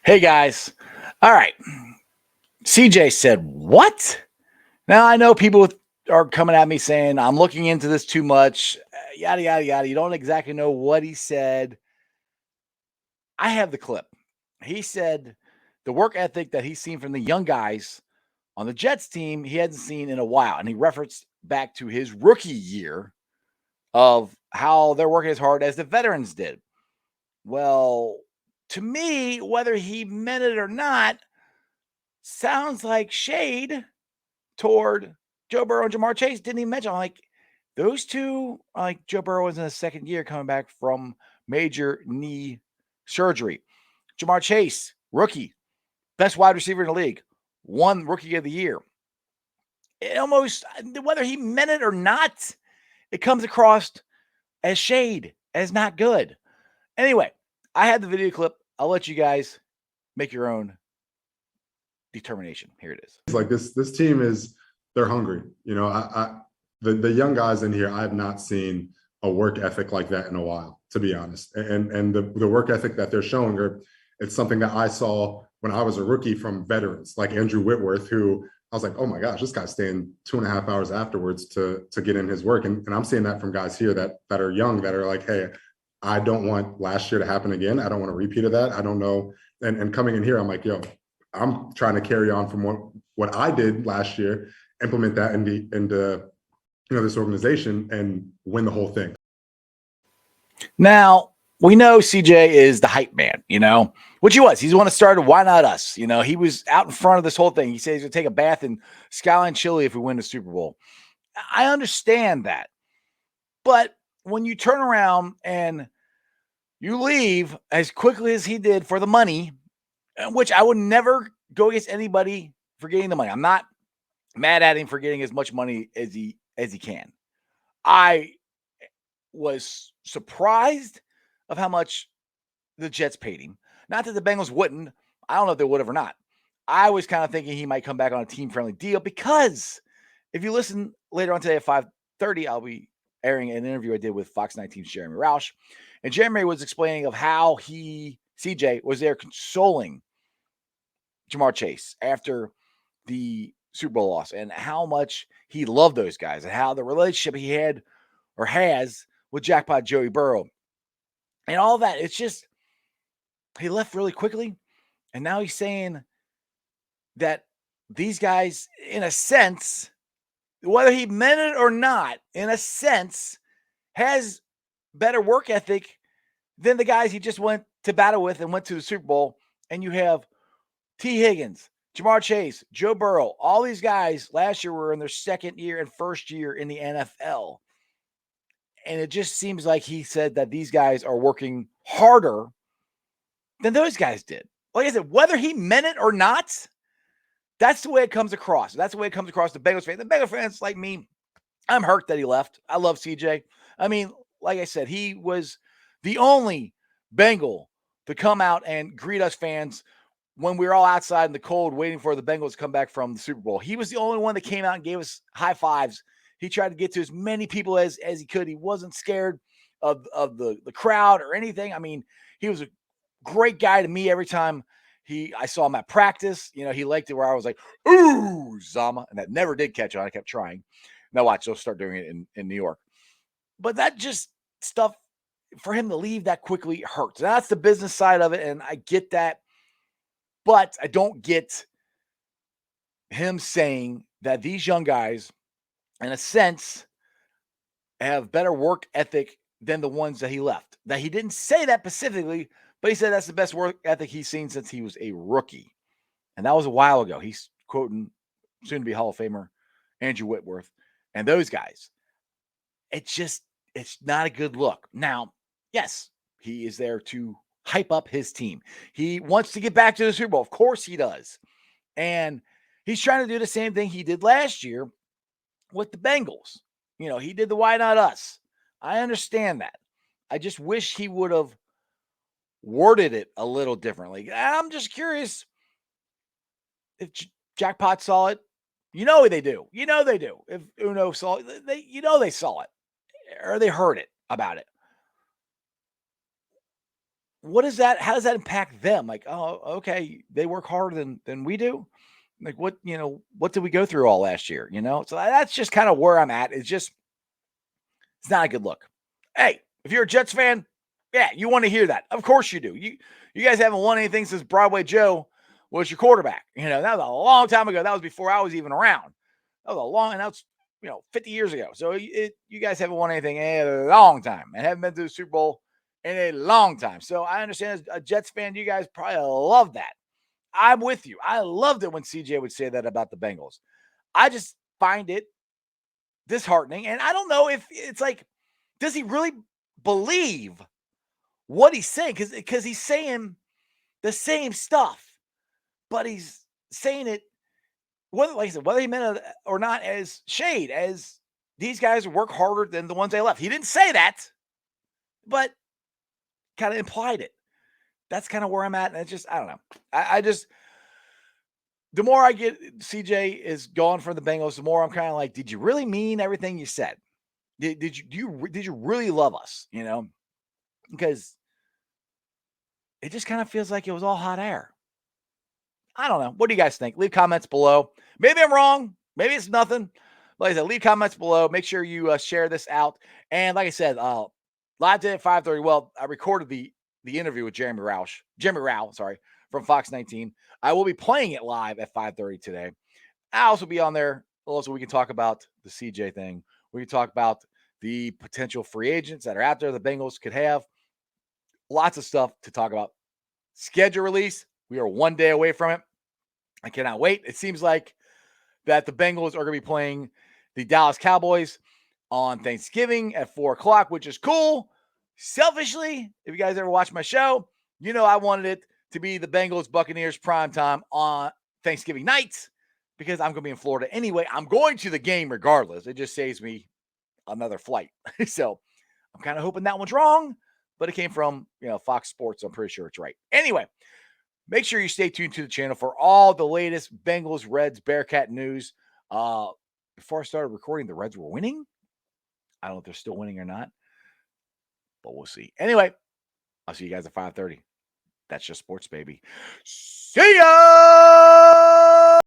Hey guys. All right. CJ said, "What?" Now I know people are coming at me saying I'm looking into this too much, yada, yada, yada. You don't exactly know what he said. I have the clip. He said the work ethic that he's seen from the young guys on the Jets team, he hadn't seen in a while. And he referenced back to his rookie year of how they're working as hard as the veterans did. Well, to me, whether he meant it or not, sounds like shade toward Joe Burrow and Jamar Chase. Didn't even mention, I'm like, those two, like Joe Burrow was in his second year coming back from major knee surgery. Jamar Chase, rookie, best wide receiver in the league, won rookie of the year. It almost, whether he meant it or not, it comes across as shade, as not good. Anyway, I had the video clip. I'll let you guys make your own determination. Here it is. It's like this team they're hungry. The young guys in here, I have not seen a work ethic like that in a while, to be honest. And the work ethic that they're showing it's something that I saw when I was a rookie from veterans like Andrew Whitworth, who I was like, oh my gosh, this guy's staying 2.5 hours afterwards to get in his work. And I'm seeing that from guys here that are young, that are like, hey, I don't want last year to happen again. I don't want a repeat of that. I don't know. And coming in here, I'm like, yo, I'm trying to carry on from what I did last year, implement that into this organization and win the whole thing. Now, we know CJ is the hype man, which he was. He's the one that started Why Not Us? He was out in front of this whole thing. He said he's going to take a bath in Skyline Chili if we win the Super Bowl. I understand that. But when you turn around and you leave as quickly as he did for the money, which I would never go against anybody for getting the money. I'm not mad at him for getting as much money as he can. I was surprised of how much the Jets paid him. Not that the Bengals wouldn't. I don't know if they would have or not. I was kind of thinking he might come back on a team-friendly deal because if you listen later on today at 5:30, I'll be airing an interview I did with Fox 19's Jeremy Roush. And Jeremy was explaining of how CJ, was there consoling Jamar Chase after the Super Bowl loss and how much he loved those guys and how the relationship he had or has with Jackpot Joey Burrow and all that. It's just, he left really quickly. And now he's saying that these guys, in a sense, whether he meant it or not, in a sense, has better work ethic than the guys he just went to battle with and went to the Super Bowl. And you have T. Higgins, Jamar Chase, Joe Burrow, all these guys last year were in their second year and first year in the NFL. And it just seems like he said that these guys are working harder than those guys did. Like I said, whether he meant it or not, that's the way it comes across. That's the way it comes across to Bengals fans. The Bengals fans like me, I'm hurt that he left. I love CJ. I mean, like I said, he was the only Bengal to come out and greet us fans when we were all outside in the cold waiting for the Bengals to come back from the Super Bowl. He was the only one that came out and gave us high fives. He tried to get to as many people as he could. He wasn't scared of the crowd or anything. I mean, he was a great guy to me every time I saw him at practice. He liked it where I was like, ooh, Zama. And that never did catch on. I kept trying. Now watch, they'll start doing it in New York. But that just stuff, for him to leave that quickly hurts. That's the business side of it, and I get that. But I don't get him saying that these young guys, in a sense, have better work ethic than the ones that he left. That he didn't say that specifically, but he said that's the best work ethic he's seen since he was a rookie. And that was a while ago. He's quoting soon-to-be Hall of Famer Andrew Whitworth and those guys. It's not a good look. Now, yes, he is there to hype up his team. He wants to get back to the Super Bowl. Of course he does. And he's trying to do the same thing he did last year with the Bengals. He did the Why Not Us. I understand that. I just wish he would have worded it a little differently. I'm just curious if Jackpot saw it. They do. They do. If Uno saw it, they saw it or they heard it about it. what is that? How does that impact them? Like, oh, okay, they work harder than we do. Like, what did we go through all last year? So that's just kind of where I'm at. It's not a good look. Hey, if you're a Jets fan, yeah, you want to hear that. Of course you do. You guys haven't won anything since Broadway Joe was your quarterback. That was a long time ago. That was before I was even around. And that's 50 years ago. So you guys haven't won anything in a long time and haven't been to the Super Bowl in a long time. So I understand as a Jets fan, you guys probably love that. I'm with you. I loved it when CJ would say that about the Bengals. I just find it disheartening. And I don't know if it's like, does he really believe what he's saying? Because he's saying the same stuff, but he's saying it, like I said, whether he meant it or not, as shade, as these guys work harder than the ones they left. He didn't say that, but kind of implied it. That's kind of where I'm at. And it's just, I don't know. I just, the more I get CJ is gone from the Bengals, the more I'm kind of like, did you really mean everything you said? Did you really love us? Because it just kind of feels like it was all hot air. I don't know. What do you guys think? Leave comments below. Maybe I'm wrong. Maybe it's nothing. Like I said, leave comments below. Make sure you share this out. And like I said, live today at 5:30. Well, I recorded the interview with Jimmy Rao, sorry, from Fox 19. I will be playing it live at 5:30 today. I'll also be on there. Also, we can talk about the CJ thing. We can talk about the potential free agents that are out there the Bengals could have. Lots of stuff to talk about. Schedule release. We are 1 day away from it. I cannot wait. It seems like that the Bengals are going to be playing the Dallas Cowboys on Thanksgiving at 4 o'clock, which is cool. Selfishly, if you guys ever watch my show, I wanted it to be the Bengals Buccaneers prime time on Thanksgiving night because I'm going to be in Florida anyway. I'm going to the game regardless. It just saves me another flight. So I'm kind of hoping that one's wrong, but it came from, Fox Sports. I'm pretty sure it's right. Anyway, make sure you stay tuned to the channel for all the latest Bengals, Reds, Bearcat news. Before I started recording, the Reds were winning. I don't know if they're still winning or not, but we'll see. Anyway, I'll see you guys at 5:30. That's just sports, baby. See ya!